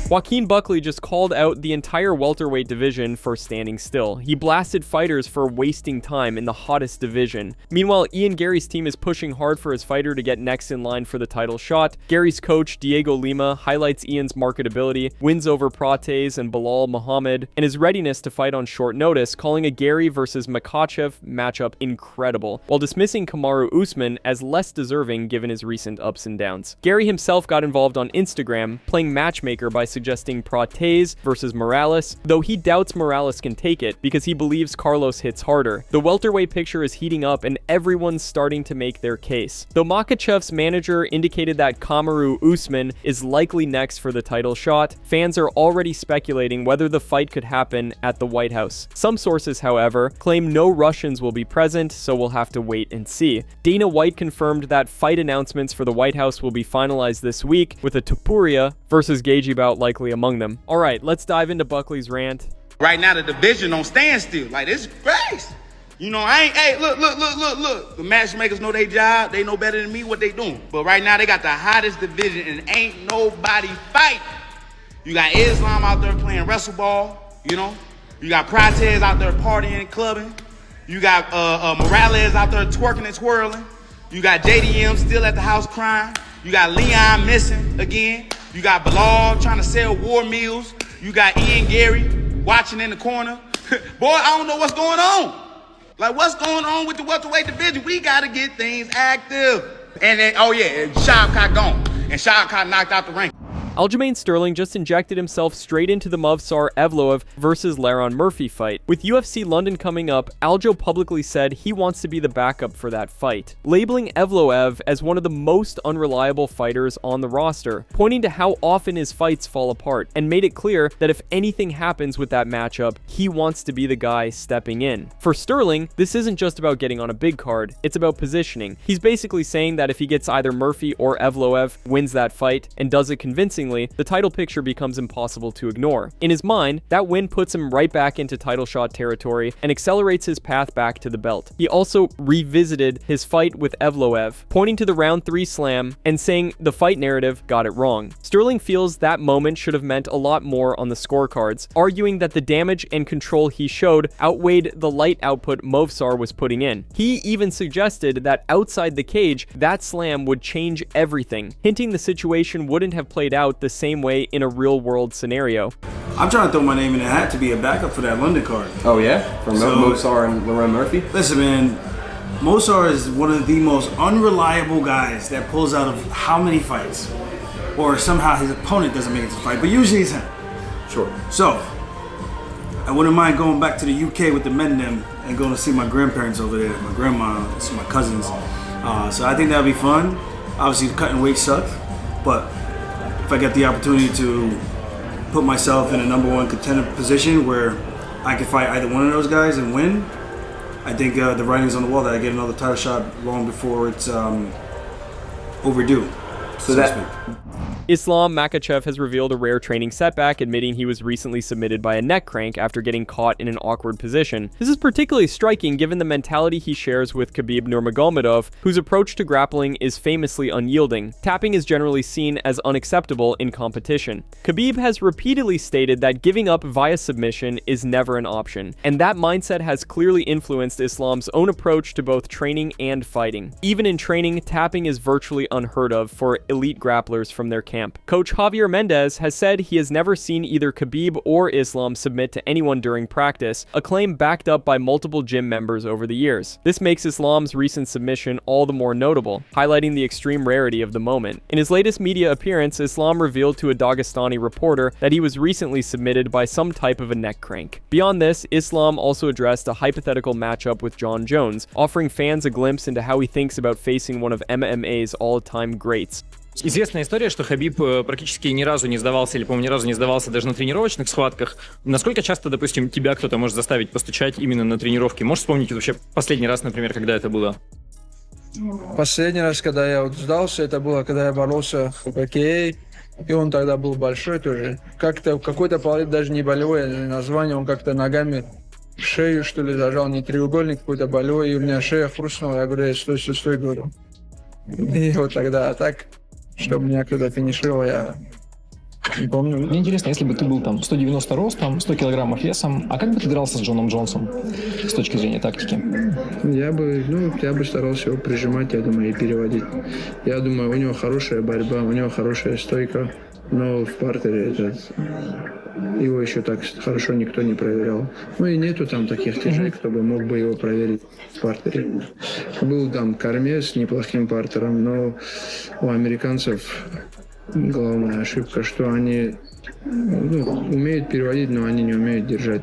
Joaquin Buckley just called out the entire welterweight division for standing still. He blasted fighters for wasting time in the hottest division. Meanwhile, Ian Gary's team is pushing hard for his fighter to get next in line for the title shot. Gary's coach, Diego Lima, highlights Ian's marketability, wins over Prates and Bilal Muhammad, and his readiness to fight on short notice, calling a Gary versus Makhachev matchup incredible, while dismissing Kamaru Usman as less deserving given his recent ups and downs. Gary himself got involved on Instagram, playing matchmaker by suggesting Prates versus Morales, though he doubts Morales can take it because he believes Carlos hits harder. The welterweight picture is heating up and everyone's starting to make their case. Though Makhachev's manager indicated that Kamaru Usman is likely next for the title shot, fans are already speculating whether the fight could happen at the White House. Some sources, however, claim no Russians will be present, so we'll have to wait and see. Dana White confirmed that fight announcements for the White House will be finalized this week, with a Topuria versus Gaethje bout likely among them. Alright, let's dive into Buckley's rant. Right now the division don't stand still. Like, this is crazy. You know, hey, look. The matchmakers know their job. They know better than me what they doing. But right now they got the hottest division and ain't nobody fight. You got Islam out there playing wrestle ball, you know. You got Prates out there partying and clubbing. You got Morales out there twerking and twirling. You got JDM still at the house crying. You got Leon missing again. You got Bilal trying to sell war meals. You got Ian Gary watching in the corner. Boy, I don't know what's going on. Like, what's going on with the welterweight division? We got to get things active. And then, oh yeah, and Shavkat gone. And Shavkat knocked out the rank. Aljamain Sterling just injected himself straight into the Movsar Evloev versus Lerone Murphy fight. With UFC London coming up, Aljo publicly said he wants to be the backup for that fight, labeling Evloev as one of the most unreliable fighters on the roster, pointing to how often his fights fall apart, and made it clear that if anything happens with that matchup, he wants to be the guy stepping in. For Sterling, this isn't just about getting on a big card, it's about positioning. He's basically saying that if he gets either Murphy or Evloev, wins that fight, and does it convincingly, the title picture becomes impossible to ignore. In his mind, that win puts him right back into title shot territory and accelerates his path back to the belt. He also revisited his fight with Evloev, pointing to the round 3 slam and saying the fight narrative got it wrong. Sterling feels that moment should have meant a lot more on the scorecards, arguing that the damage and control he showed outweighed the light output Movsar was putting in. He even suggested that outside the cage, that slam would change everything, hinting the situation wouldn't have played out the same way in a real-world scenario. I'm trying to throw my name in the hat to be a backup for that London card. Oh yeah? From Movsar and Lerone Murphy? Listen, man, Movsar is one of the most unreliable guys that pulls out of how many fights? Or somehow his opponent doesn't make it to the fight, but usually it's him. Sure. So, I wouldn't mind going back to the UK with the men and them and going to see my grandparents over there, my grandma, some of my cousins. So I think that'd be fun. Obviously, cutting weight sucks, but if I get the opportunity to put myself in a #1 contender position where I can fight either one of those guys and win, I think the writing's on the wall that I get another title shot long before it's overdue. So that Islam Makhachev has revealed a rare training setback, admitting he was recently submitted by a neck crank after getting caught in an awkward position. This is particularly striking given the mentality he shares with Khabib Nurmagomedov, whose approach to grappling is famously unyielding. Tapping is generally seen as unacceptable in competition. Khabib has repeatedly stated that giving up via submission is never an option, and that mindset has clearly influenced Islam's own approach to both training and fighting. Even in training, tapping is virtually unheard of for elite grapplers from their camp. Coach Javier Mendez has said he has never seen either Khabib or Islam submit to anyone during practice, a claim backed up by multiple gym members over the years. This makes Islam's recent submission all the more notable, highlighting the extreme rarity of the moment. In his latest media appearance, Islam revealed to a Dagestani reporter that he was recently submitted by some type of a neck crank. Beyond this, Islam also addressed a hypothetical matchup with Jon Jones, offering fans a glimpse into how he thinks about facing one of MMA's all-time greats. Известная история, что Хабиб практически ни разу не сдавался, или, по-моему, ни разу не сдавался даже на тренировочных схватках. Насколько часто, допустим, тебя кто-то может заставить постучать именно на тренировке? Можешь вспомнить вообще последний раз, например, когда это было? Последний раз, когда я сдался, это было, когда я боролся в хоккее. И он тогда был большой тоже. Как-то какой-то палец даже не болевой название, он как-то ногами в шею, что ли, зажал, не треугольник какой-то болевой, и у меня шея хрустнула. Я говорю, стой, говорю. И вот тогда, а так, чтобы меня кто-то финишировал, я Не помню. Мне интересно, если бы ты был там 190 ростом, 100 килограммов весом, а как бы ты дрался с Джоном Джонсом с точки зрения тактики? Я бы старался его прижимать, я думаю, и переводить. Я думаю, у него хорошая борьба, у него хорошая стойка, но в партере его еще так хорошо никто не проверял. Ну и нету там таких тяжей, кто бы мог бы его проверить в партере. Был там Корме с неплохим партером, но у американцев главная ошибка, что они умеют переводить, но они не умеют держать.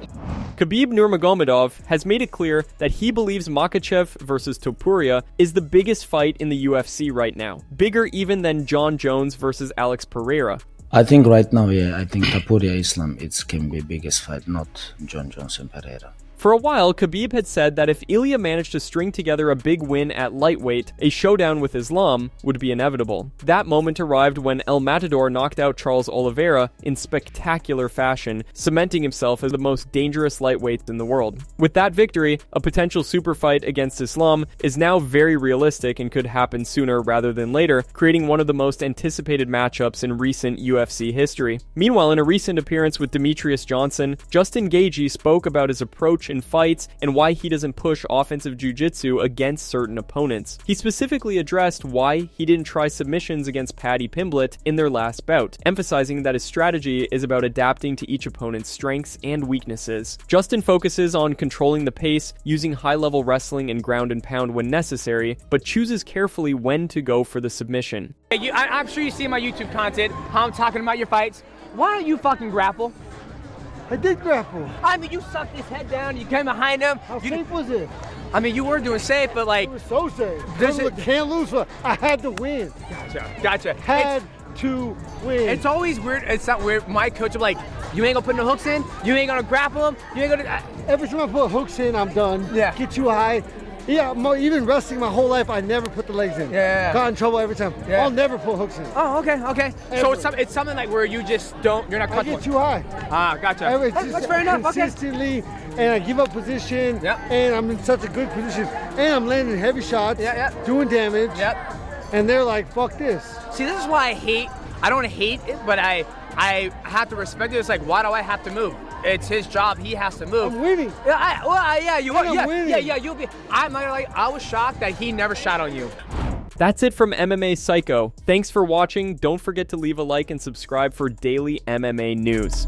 Khabib Nurmagomedov has made it clear that he believes Makhachev versus Topuria is the biggest fight in the UFC right now, bigger even than Jon Jones versus Alex Pereira. I think right now, I think Topuria Islam can be biggest fight, not Jon Jones and Pereira. For a while, Khabib had said that if Ilia managed to string together a big win at lightweight, a showdown with Islam would be inevitable. That moment arrived when El Matador knocked out Charles Oliveira in spectacular fashion, cementing himself as the most dangerous lightweight in the world. With that victory, a potential super fight against Islam is now very realistic and could happen sooner rather than later, creating one of the most anticipated matchups in recent UFC history. Meanwhile, in a recent appearance with Demetrius Johnson, Justin Gaethje spoke about his approach in fights and why he doesn't push offensive jiu-jitsu against certain opponents. He specifically addressed why he didn't try submissions against Paddy Pimblett in their last bout, emphasizing that his strategy is about adapting to each opponent's strengths and weaknesses. Justin focuses on controlling the pace, using high-level wrestling and ground and pound when necessary, but chooses carefully when to go for the submission. I'm sure you see my YouTube content, how I'm talking about your fights. Why don't you fucking grapple? I did grapple. I mean, you sucked his head down, you came behind him. How safe was it? I mean, you were doing safe, but like... It was so safe. Can't lose. I had to win. Gotcha. Had to win. It's always weird. It's not weird. My coach will be like, you ain't gonna put no hooks in, you ain't gonna grapple him, you ain't gonna... Every time I put hooks in, I'm done. Yeah. Get you high. Yeah, even wrestling my whole life, I never put the legs in. Yeah. Got in trouble every time. Yeah. I'll never put hooks in. Oh, okay. So it's something like where you just don't, you're not I comfortable. get too high. Ah, gotcha. That's fair enough, okay. Consistently, and I give up position, Yep. and I'm in such a good position, and I'm landing heavy shots, doing damage, and they're like, fuck this. See, this is why I don't hate it, but I have to respect it. It's like, why do I have to move? It's his job. He has to move. I'm winning. Yeah, you are. Winning. Yeah. You'll be. I was shocked that he never shot on you. That's it from MMA Psycho. Thanks for watching. Don't forget to leave a like and subscribe for daily MMA news.